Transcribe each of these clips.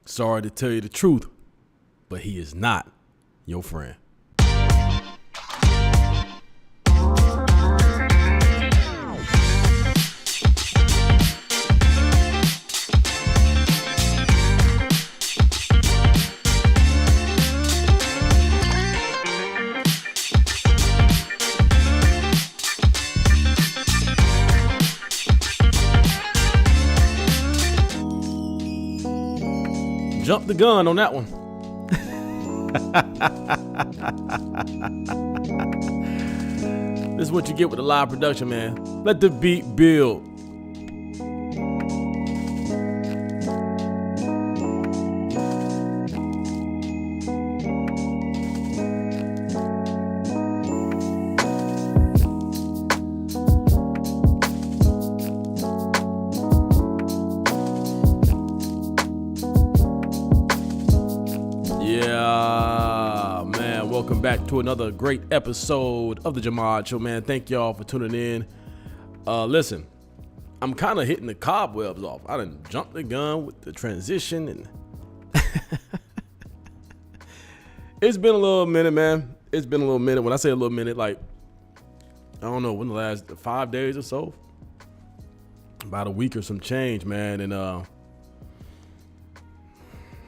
Sorry to tell you the truth, but he is not your friend. Jump the gun on that one. This is what you get with a live production, man. Let the beat build. Welcome back to another great episode of the Jahmad Show, man. Thank y'all for tuning in. Listen, I'm kind of hitting the cobwebs off. I done jumped the gun with the transition, and it's been a little minute, man. It's been a little minute. When I say a little minute, like, I don't know, when the last 5 days or so, about a week or some change, man. And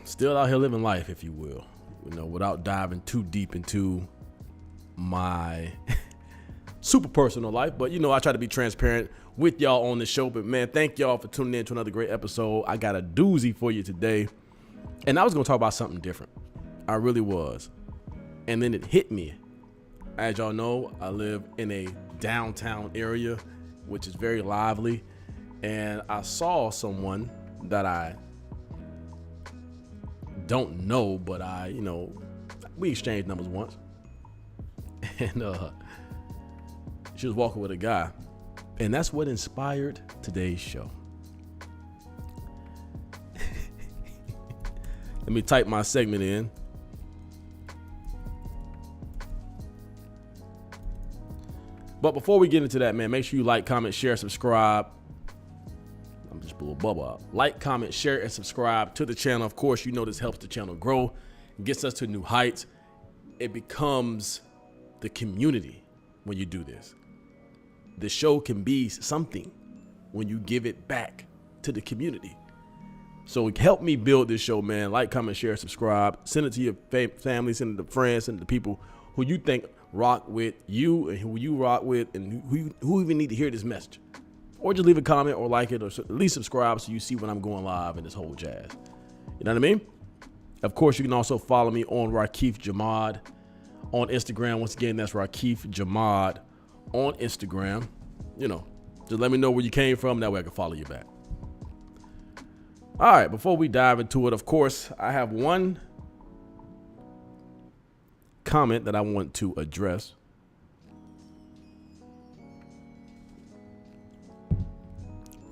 still out here living life, if you will. You know, without diving too deep into my super personal life. But, you know, I try to be transparent with y'all on the show. But, man, thank y'all for tuning in to another great episode. I got a doozy for you today. And I was going to talk about something different. I really was. And then it hit me. As y'all know, I live in a downtown area, which is very lively. And I saw someone that I don't know, but we exchanged numbers once, and she was walking with a guy, and that's what inspired today's show. Let me type my segment in. But before we get into that, man, make sure you like, comment, share, subscribe. I'm just a little bubble up. Like, comment, share, and subscribe to the channel. Of course, you know this helps the channel grow, gets us to new heights. It becomes the community when you do this. The show can be something when you give it back to the community. So help me build this show, man. Like, comment, share, subscribe. Send it to your family, send it to friends, send it to people who you think rock with you and who you rock with and who even need to hear this message. Or just leave a comment or like it, or at least subscribe so you see when I'm going live and this whole jazz. You know what I mean? Of course, you can also follow me on rakifjahmad on Instagram. Once again, that's rakifjahmad on Instagram. You know, just let me know where you came from. That way I can follow you back. All right, before we dive into it, of course, I have one comment that I want to address.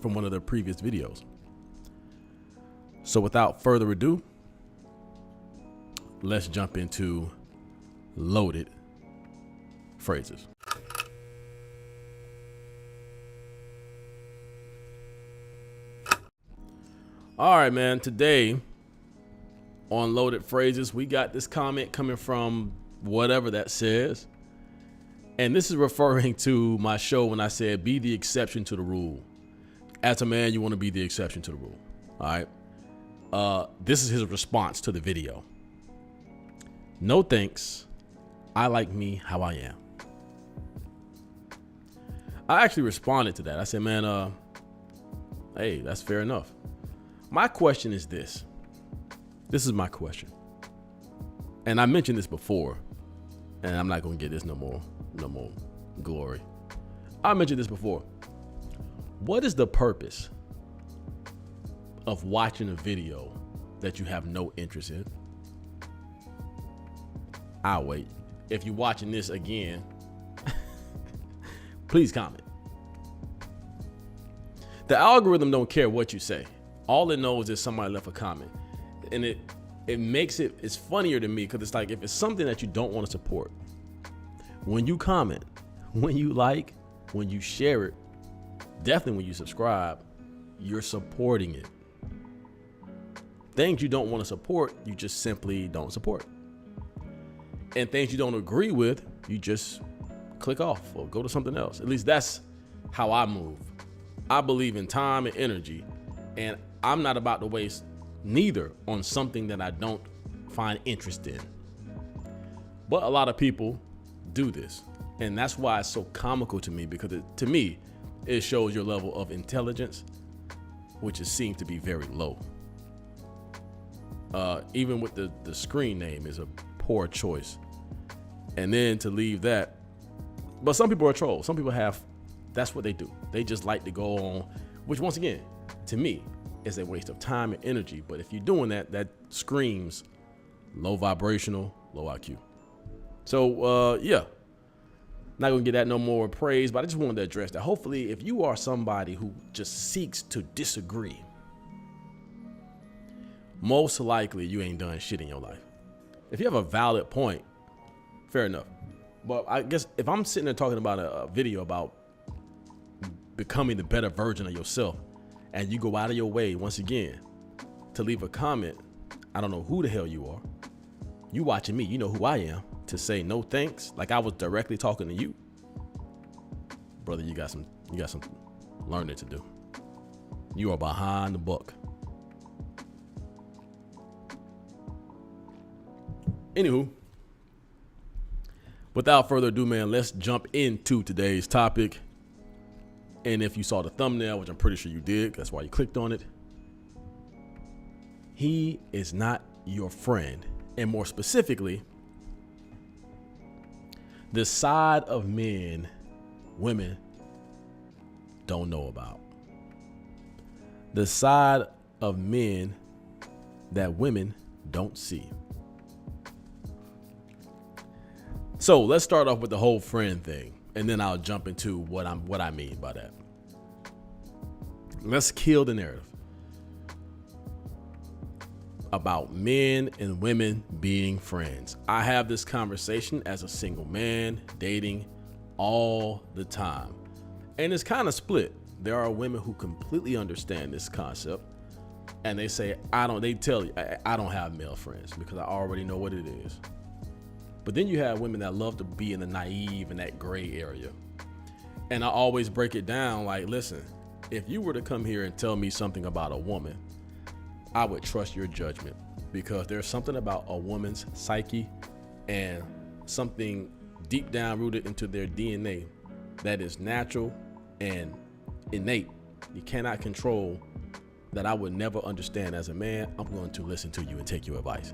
From one of their previous videos. So without further ado, let's jump into loaded phrases. All right, man, today on Loaded Phrases, we got this comment coming from whatever that says. And this is referring to my show when I said, be the exception to the rule. As a man, you want to be the exception to the rule. All right. This is his response to the video. No thanks. I like me how I am. I actually responded to that. I said, man, hey, that's fair enough. My question is this. This is my question. And I mentioned this before, and I'm not going to get this no more glory. I mentioned this before. What is the purpose of watching a video that you have no interest in? I'll wait. If you're watching this again, please comment. The algorithm don't care what you say. All it knows is somebody left a comment. And it makes it's funnier to me because it's like if it's something that you don't want to support, when you comment, when you like, when you share it, definitely when you subscribe, you're supporting it. Things you don't want to support, you just simply don't support. And things you don't agree with, you just click off or go to something else. At least that's how I move. I believe in time and energy, and I'm not about to waste neither on something that I don't find interest in. But a lot of people do this, and that's why it's so comical to me, because to me, it shows your level of intelligence, which seems to be very low. Even with the screen name is a poor choice. And then to leave that, but some people are trolls. Some people that's what they do. They just like to go on, which once again, to me, is a waste of time and energy. But if you're doing that, that screams low vibrational, low IQ. So, not gonna get that no more praise, but I just wanted to address that. Hopefully, if you are somebody who just seeks to disagree, most likely you ain't done shit in your life. If you have a valid point, fair enough. But I guess if I'm sitting there talking about a video about becoming the better version of yourself, and you go out of your way, once again, to leave a comment, I don't know who the hell you are. You watching me, you know who I am, to say no thanks, like I was directly talking to you. Brother, you got some learning to do. You are behind the buck. Anywho, without further ado, man, let's jump into today's topic. And if you saw the thumbnail, which I'm pretty sure you did, that's why you clicked on it. He is not your friend. And more specifically, the side of men women don't know about. The side of men that women don't see. So let's start off with the whole friend thing, and then I'll jump into what I mean by that. Let's kill the narrative about men and women being friends. I have this conversation as a single man dating all the time, and it's kind of split. There are women who completely understand this concept, and they say, they tell you, I don't have male friends because I already know what it is. But then you have women that love to be in the naive and that gray area. And I always break it down like, listen, if you were to come here and tell me something about a woman, I would trust your judgment, because there's something about a woman's psyche and something deep down rooted into their DNA that is natural and innate. You cannot control that. I would never understand as a man. I'm going to listen to you and take your advice.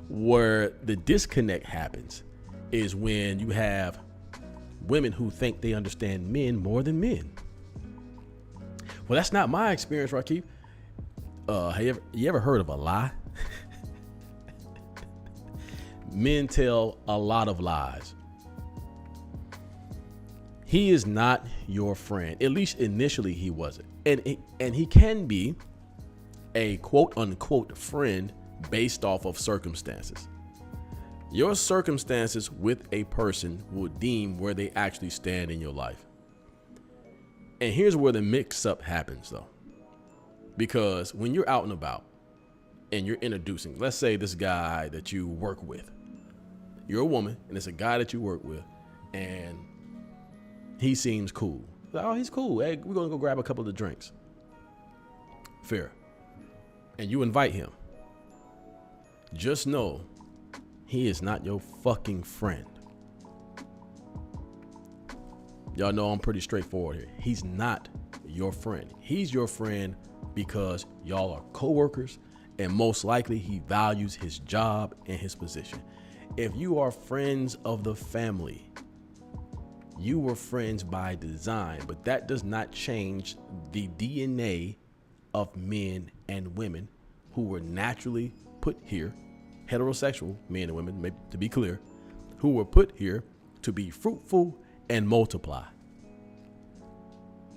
Where the disconnect happens is when you have women who think they understand men more than men. Well, that's not my experience, Rakif. Have you ever heard of a lie? Men tell a lot of lies. He is not your friend. At least initially he wasn't. And he can be a quote unquote friend based off of circumstances. Your circumstances with a person will deem where they actually stand in your life. And here's where the mix up happens though. Because when you're out and about and you're introducing, let's say this guy that you work with, you're a woman and it's a guy that you work with and he seems cool. Like, oh, he's cool. Hey, we're going to go grab a couple of drinks. Fair. And you invite him. Just know he is not your fucking friend. Y'all know I'm pretty straightforward here. He's not your friend. He's your friend because y'all are coworkers, and most likely he values his job and his position. If you are friends of the family, you were friends by design, but that does not change the DNA of men and women who were naturally put here, heterosexual men and women, to be clear, who were put here to be fruitful and multiply.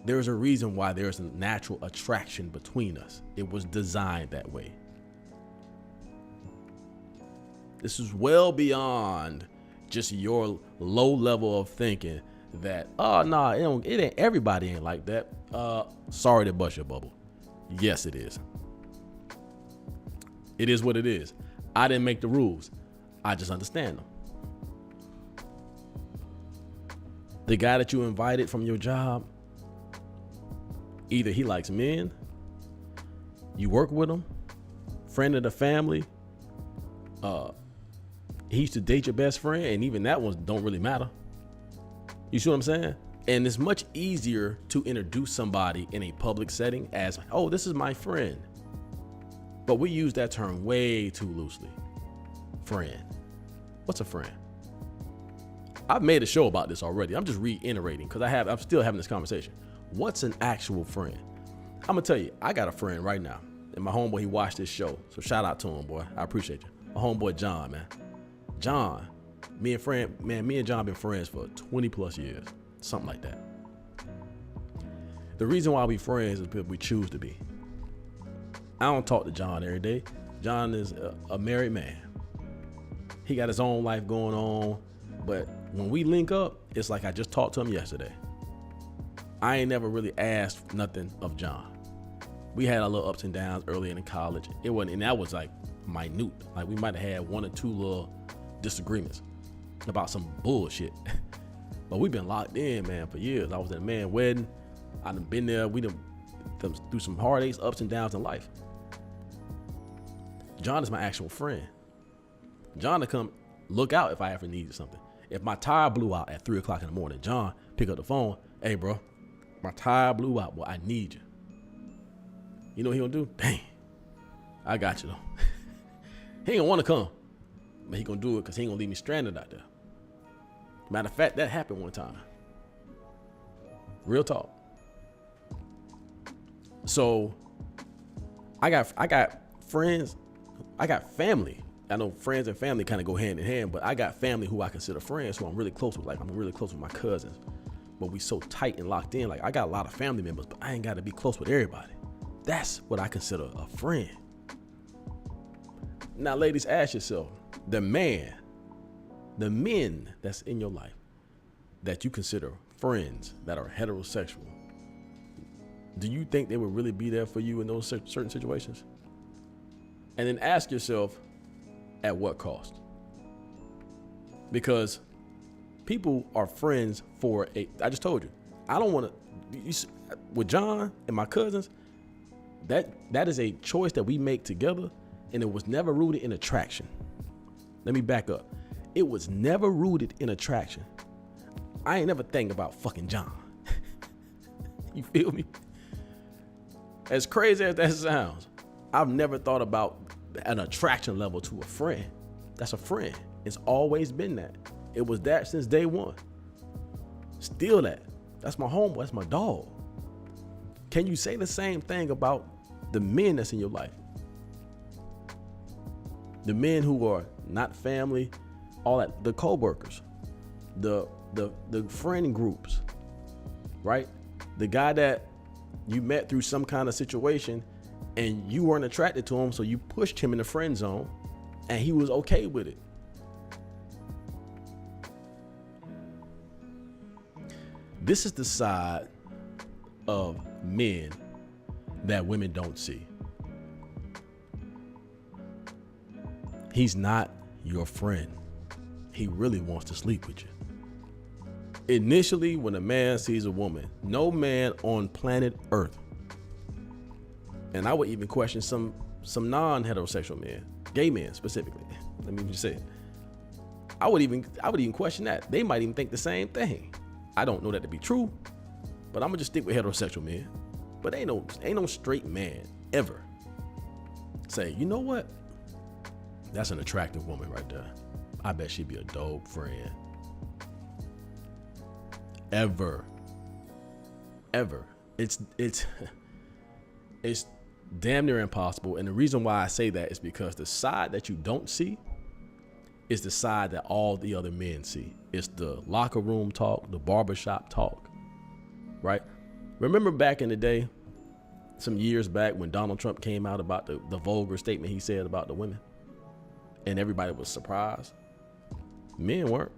There's a reason why there's a natural attraction between us. It was designed that way. This is well beyond just your low level of thinking that, it ain't, everybody ain't like that. Sorry to bust your bubble. Yes, it is. It is what it is. I didn't make the rules. I just understand them. The guy that you invited from your job, either he likes men, you work with him, friend of the family, he used to date your best friend, and even that one don't really matter. You see what I'm saying? And it's much easier to introduce somebody in a public setting as, oh, this is my friend. But we use that term way too loosely. Friend. What's a friend? I've made a show about this already. I'm just reiterating because I'm still having this conversation. What's an actual friend? I'm gonna tell you, I got a friend right now, and my homeboy, he watched this show. So shout out to him, boy. I appreciate you. My homeboy John, man. John, me and John been friends for 20 plus years, something like that. The reason why we friends is because we choose to be. I don't talk to John every day. John is a married man. He got his own life going on, but when we link up, it's like I just talked to him yesterday. I ain't never really asked nothing of John. We had our little ups and downs early in college. It wasn't, and that was like minute. Like we might have had one or two little disagreements about some bullshit. But we've been locked in, man, for years. I was at a man's wedding. I done been there. We done through some heartaches, ups and downs in life. John is my actual friend. John to come look out if I ever needed something. If my tire blew out at 3 o'clock in the morning, John pick up the phone. Hey, bro, my tire blew out. Well, I need you. You know what he gonna do? Dang, I got you though. He ain't gonna want to come, but he gonna do it because he ain't gonna leave me stranded out there. Matter of fact, that happened one time. Real talk. So I got friends, I got family. I know friends and family kind of go hand in hand, but I got family who I consider friends who I'm really close with. Like I'm really close with my cousins, but we so tight and locked in. Like I got a lot of family members, but I ain't got to be close with everybody. That's what I consider a friend. Now, ladies, ask yourself, the men that's in your life that you consider friends that are heterosexual, do you think they would really be there for you in those certain situations? And then ask yourself, at what cost? Because people are friends for I just told you, I don't want to, with John and my cousins, that is a choice that we make together, and it was never rooted in attraction. Let me back up. It was never rooted in attraction. I ain't never think about fucking John. You feel me? As crazy as that sounds, I've never thought about an attraction level to a friend. That's a friend. It's always been that. It was that since day one. Still that. That's my homeboy. That's my dog. Can you say the same thing about the men that's in your life? The men who are not family, all that, the co-workers, the friend groups, right? The guy that you met through some kind of situation and you weren't attracted to him, so you pushed him in the friend zone and he was okay with it. This is the side of men that women don't see. He's not your friend. He really wants to sleep with you. Initially, when a man sees a woman, no man on planet Earth, and I would even question some non-heterosexual men, gay men specifically. Let me just say it. I would even question that. They might even think the same thing. I don't know that to be true, but I'm gonna just stick with heterosexual men. But ain't no straight man ever say, you know what? That's an attractive woman right there. I bet she'd be a dope friend. Ever. It's damn near impossible. And the reason why I say that is because the side that you don't see is the side that all the other men see. It's the locker room talk, the barbershop talk, right? Remember back in the day, some years back when Donald Trump came out about the vulgar statement he said about the women, and everybody was surprised? Men weren't.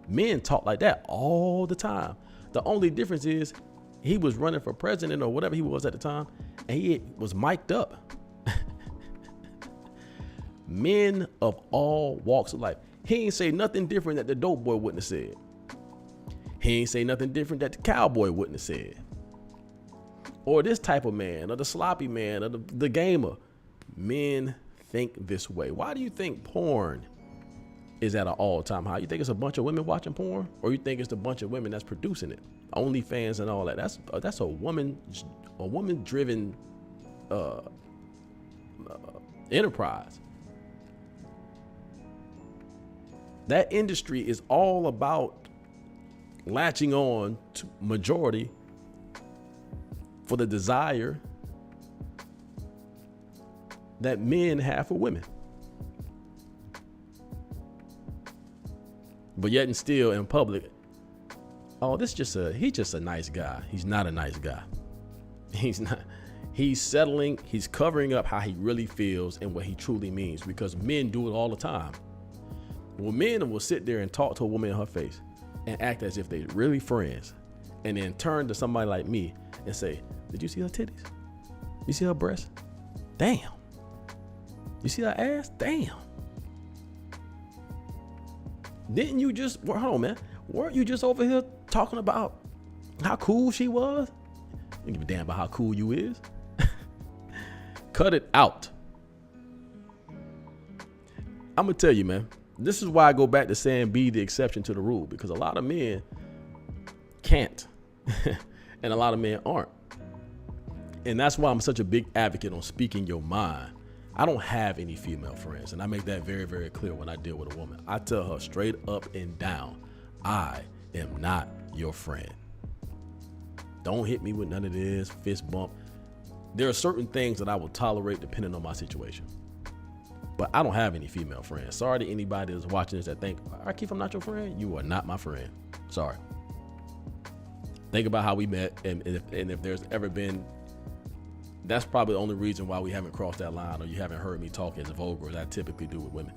Men talk like that all the time. The only difference is he was running for president or whatever he was at the time, and he was mic'd up. Men of all walks of life. He ain't say nothing different that the dope boy wouldn't have said. He ain't say nothing different that the cowboy wouldn't have said. Or this type of man, or the sloppy man, or the gamer. Men think this way. Why do you think porn is at an all-time high? You think it's a bunch of women watching porn? Or you think it's a bunch of women that's producing it? OnlyFans and all that. That's a woman-driven enterprise. That industry is all about latching on to majority for the desire that men have for women. But yet and still in public, oh, he's just a nice guy. He's not a nice guy. He's not. He's settling, he's covering up how he really feels and what he truly means, because men do it all the time. Well, men will sit there and talk to a woman in her face and act as if they're really friends, and then turn to somebody like me and say, did you see her titties? You see her breasts? Damn. You see her ass? Damn. Didn't you just, hold on, man. Weren't you just over here talking about how cool she was? You don't give a damn about how cool you is. Cut it out. I'm going to tell you, man, this is why I go back to saying be the exception to the rule, because a lot of men can't and a lot of men aren't. And that's why I'm such a big advocate on speaking your mind. I don't have any female friends, and I make that very, very clear when I deal with a woman. I tell her straight up and down, I am not your friend. Don't hit me with none of this fist bump. There are certain things that I will tolerate depending on my situation. But I don't have any female friends. Sorry to anybody that's watching this that think, Rakif, I'm not your friend. You are not my friend. Sorry. Think about how we met, and if there's ever been, that's probably the only reason why we haven't crossed that line, or you haven't heard me talk as vulgar as I typically do with women.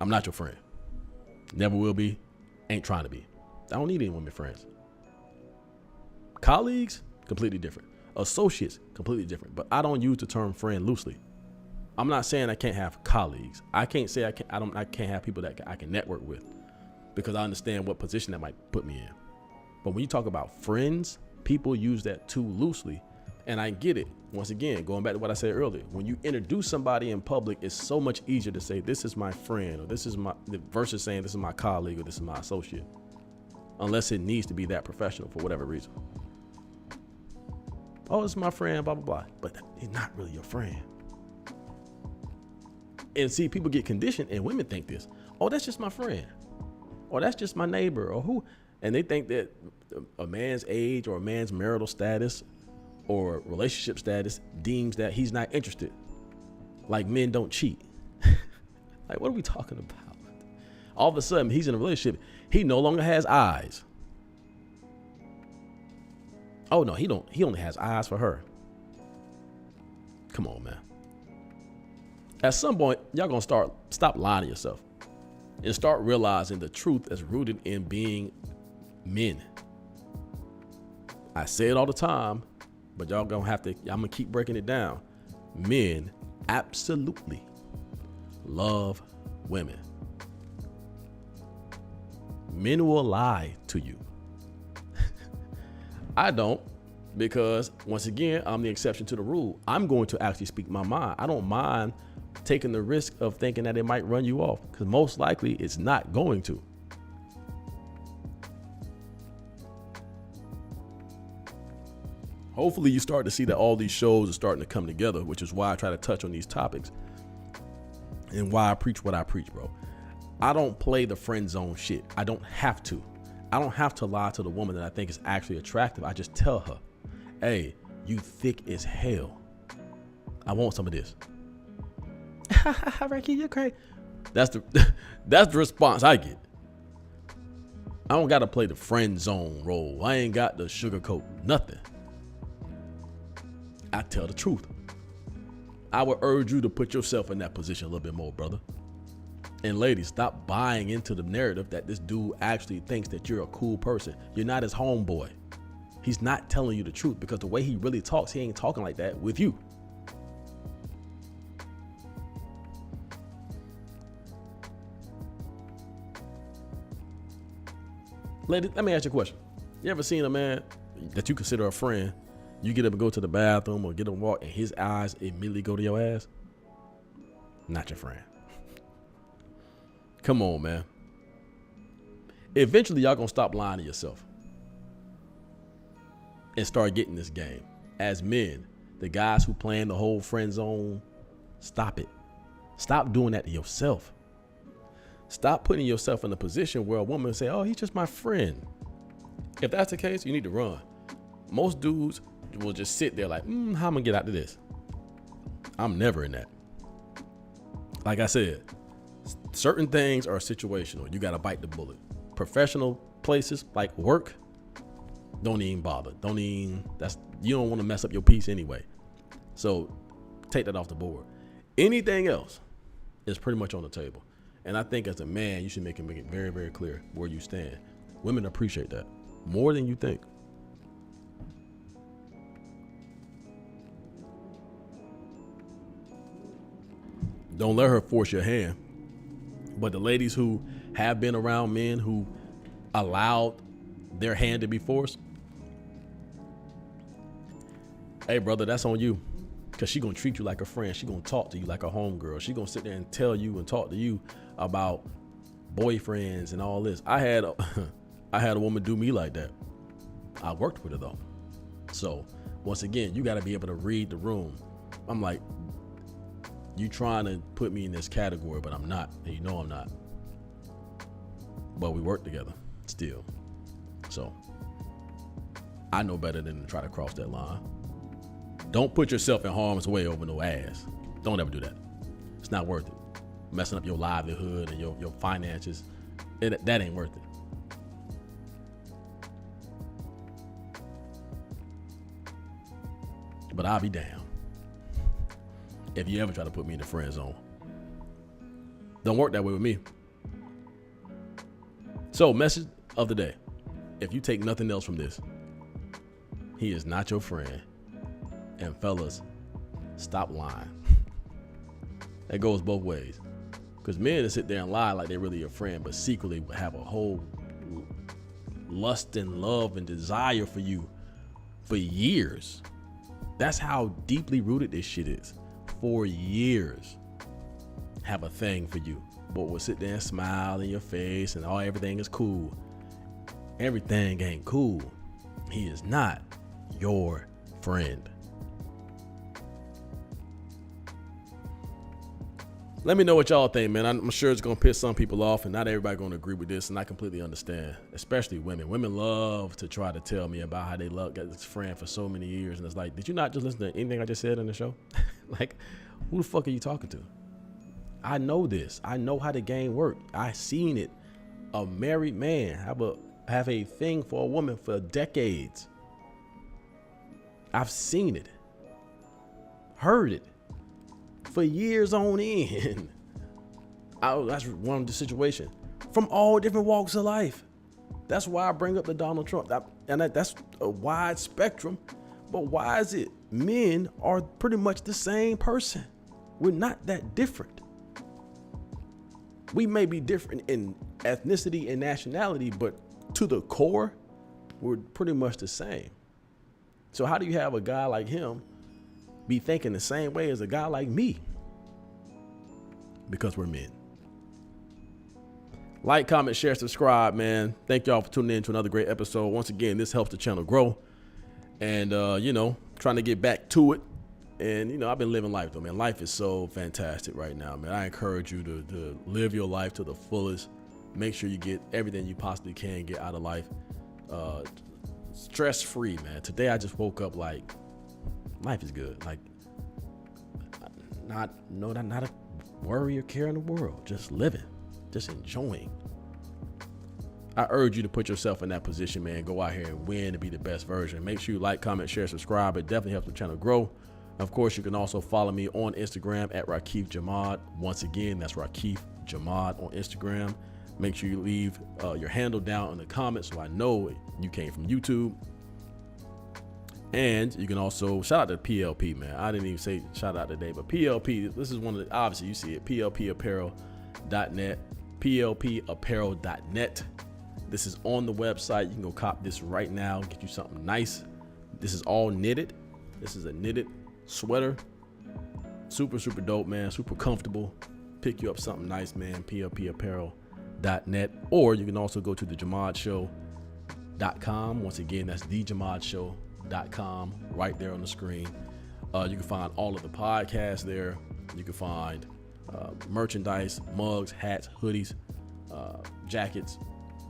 I'm not your friend. Never will be. Ain't trying to be. I don't need any women friends. Colleagues, completely different. Associates, completely different. But I don't use the term friend loosely. I'm not saying I can't have colleagues. I can't say I can't have people that I can network with, because I understand what position that might put me in. But when you talk about friends, people use that too loosely. And I get it. Once again, going back to what I said earlier, when you introduce somebody in public, it's so much easier to say, this is my friend, or this is my, versus saying this is my colleague or this is my associate, unless it needs to be that professional for whatever reason. Oh, this is my friend, blah, blah, blah. But he's not really your friend. And see, people get conditioned, and women think this. Oh, that's just my friend. Or that's just my neighbor, or who. And they think that a man's age or a man's marital status or relationship status deems that he's not interested. Like men don't cheat. Like, what are we talking about? All of a sudden, he's in a relationship. He no longer has eyes. Oh, no, he only has eyes for her. Come on, man. At some point, y'all gonna stop lying to yourself and start realizing the truth that's rooted in being men. I say it all the time, but y'all gonna have to, I'm gonna keep breaking it down. Men absolutely love women. Men will lie to you. I don't, because once again, I'm the exception to the rule. I'm going to actually speak my mind. I don't mind taking the risk of thinking that it might run you off, because most likely it's not going to. Hopefully you start to see that all these shows are starting to come together, which is why I try to touch on these topics and why I preach what I preach, bro. I don't play the friend zone shit. I don't have to. I don't have to lie to the woman that I think is actually attractive. I just tell her, hey, you thick as hell. I want some of this. Ricky, you're crazy. That's the response I get. I don't got to play the friend zone role. I ain't got to sugarcoat nothing. I tell the truth. I would urge you to put yourself in that position a little bit more, brother. And ladies, stop buying into the narrative that this dude actually thinks that you're a cool person. You're not his homeboy. He's not telling you the truth, because the way he really talks, he ain't talking like that with you. Lady, let me ask you a question. You ever seen a man that you consider a friend, you get up and go to the bathroom or get a walk and his eyes immediately go to your ass? Not your friend. Come on, man. Eventually, y'all gonna stop lying to yourself and start getting this game. As men, the guys who playing the whole friend zone, stop it. Stop doing that to yourself. Stop putting yourself in a position where a woman say, oh, he's just my friend. If that's the case, you need to run. Most dudes will just sit there like, how am I gonna get out of this? I'm never in that. Like I said, certain things are situational. You gotta bite the bullet. Professional places like work, don't even bother. You don't want to mess up your peace anyway. So take that off the board. Anything else is pretty much on the table. And I think as a man, you should make it very, very clear where you stand. Women appreciate that more than you think. Don't let her force your hand. But the ladies who have been around men who allowed their hand to be forced, hey, brother, that's on you. Because she going to treat you like a friend. She going to talk to you like a homegirl. She going to sit there and tell you and talk to you about boyfriends and all this. I had a woman do me like that. I worked with her, though. So, once again, you got to be able to read the room. I'm like, you trying to put me in this category, but I'm not. And you know I'm not. But we work together still. So, I know better than to try to cross that line. Don't put yourself in harm's way over no ass. Don't ever do that. It's not worth it. Messing up your livelihood and your finances, that ain't worth it. But I'll be damned if you ever try to put me in the friend zone. Don't work that way with me. So, message of the day. If you take nothing else from this, he is not your friend. And fellas, stop lying. That goes both ways. Because men that sit there and lie like they're really your friend, but secretly have a whole lust and love and desire for you for years. That's how deeply rooted this shit is. For years. Have a thing for you. But will sit there and smile in your face and everything is cool. Everything ain't cool. He is not your friend. Let me know what y'all think, man. I'm sure it's going to piss some people off, and not everybody going to agree with this, and I completely understand, especially women. Women love to try to tell me about how they got this friend for so many years, and it's like, did you not just listen to anything I just said in the show? Like, who the fuck are you talking to? I know this. I know how the game works. I seen it. A married man have a thing for a woman for decades. I've seen it. Heard it. For years on end. That's one of the situation. From all different walks of life. That's why I bring up the Donald Trump. That's a wide spectrum. But why is it men are pretty much the same person? We're not that different. We may be different in ethnicity and nationality, but to the core, we're pretty much the same. So how do you have a guy like him be thinking the same way as a guy like me? Because we're men. Like, comment, share, subscribe, man. Thank y'all for tuning in to another great episode. Once again, this helps the channel grow. And, trying to get back to it. And, I've been living life, though, man. Life is so fantastic right now, man. I encourage you to live your life to the fullest. Make sure you get everything you possibly can get out of life. Stress-free, man. Today, I just woke up like, life is good. Like, not a worry or care in the world. Just living. Just enjoying. I urge you to put yourself in that position, man. Go out here and win and be the best version. Make sure you like, comment, share, subscribe. It definitely helps the channel grow. Of course, you can also follow me on Instagram at rakifjahmad. Once again, that's rakifjahmad on Instagram. Make sure you leave your handle down in the comments so I know you came from YouTube. And you can also shout out to PLP, man. I didn't even say shout out today, but PLP, this is one of the, obviously you see it, plpapparel.net, plpapparel.net. This is on the website. You can go cop this right now. Get you something nice. This is all knitted. This is a knitted sweater. Super, super dope, man. Super comfortable. Pick you up something nice, man. plpapparel.net. Or you can also go to thejahmadshow.com. Once again, that's thejahmadshow.com right there on the screen. You can find all of the podcasts there. You can find merchandise, mugs, hats, hoodies, jackets,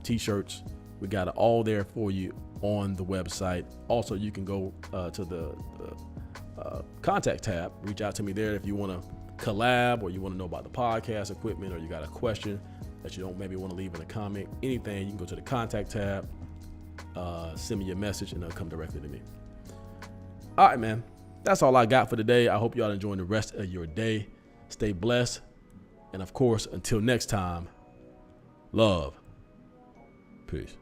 t-shirts. We got it all there for you on the website. Also, you can go to the contact tab. Reach out to me there if you want to collab, or you want to know about the podcast equipment, or you got a question that you don't maybe want to leave in a comment. Anything, you can go to the contact tab, send me a message, and it'll come directly to me. All right, man. That's all I got for today. I hope y'all enjoying the rest of your day. Stay blessed. And of course, until next time, love. Peace.